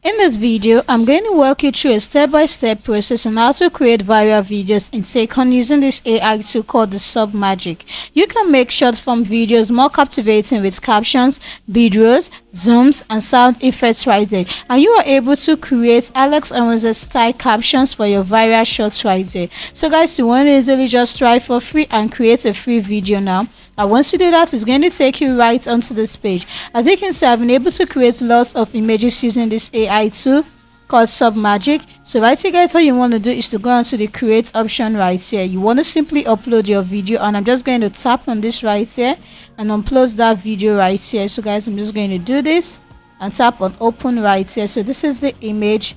In this video, I'm going to walk you through a step-by-step process on how to create viral videos in second using this AI tool called the Sub Magic. You can make short-form videos more captivating with captions, videos, zooms, and sound effects right there. And you are able to create Alex Hormozi style captions for your viral shorts right there. So guys, you want to easily just try for free and create a free video now. And once you do that, it's going to take you right onto this page. As you can see, I've been able to create lots of images using this AI tool called Sub Magic. So right here guys, all you want to do is to go onto the create option right here. You want to simply upload your video, and I'm just going to tap on this right here and upload that video right here. So guys, I'm just going to do this and tap on open right here. So this is the image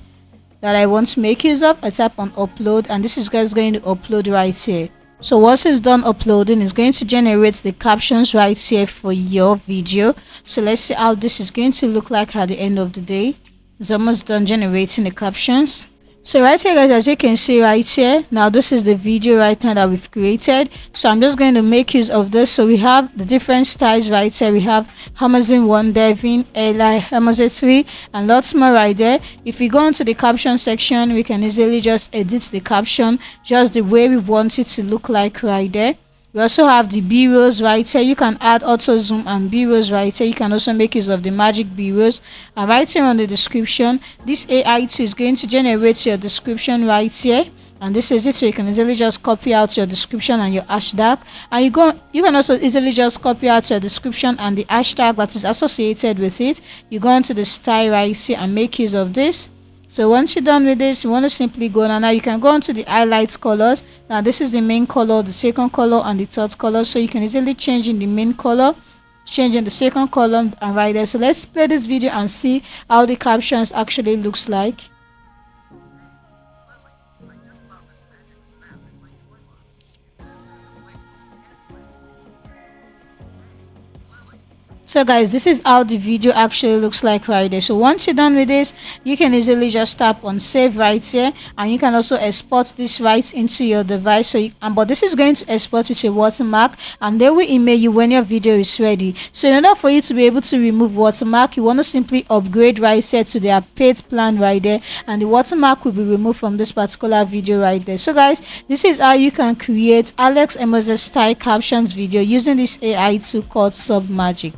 that I want to make use of. I tap on upload, and this is guys going to upload right here. So once it's done uploading, it's going to generate the captions right here for your video. So let's see how this is going to look like at the end of the day. It's almost done generating the captions. So right here guys, as you can see right here, now this is the video right now that we've created. So I'm just going to make use of this. So we have the different styles right here. We have Hormozi 1, Devin, Eli, Hormozi 3, and lots more right there. If we go into the caption section, we can easily just edit the caption just the way we want it to look like right there. We also have the B-rolls right here. You can add auto zoom and B-rolls right here. You can also make use of the magic B-rolls. And right here on the description, this AI tool is going to generate your description right here. And this is it, so you can easily just copy out your description and your hashtag. And you can also easily just copy out your description and the hashtag that is associated with it. You go into the style right here and make use of this. So once you're done with this, you want to simply go now you can go onto the highlights colors. Now this is the main color, the second color, and the third color. So you can easily change in the main color, change in the second column, and right there. So let's play this video and see how the captions actually looks like. So guys, this is how the video actually looks like right there. So once you're done with this, you can easily just tap on save right here, and you can also export this right into your device. So but this is going to export with a watermark, and they will email you when your video is ready. So in order for you to be able to remove watermark, you want to simply upgrade right here to their paid plan right there, and the watermark will be removed from this particular video right there. So guys, this is how you can create Alex Hormozi style captions video using this AI tool called Sub Magic.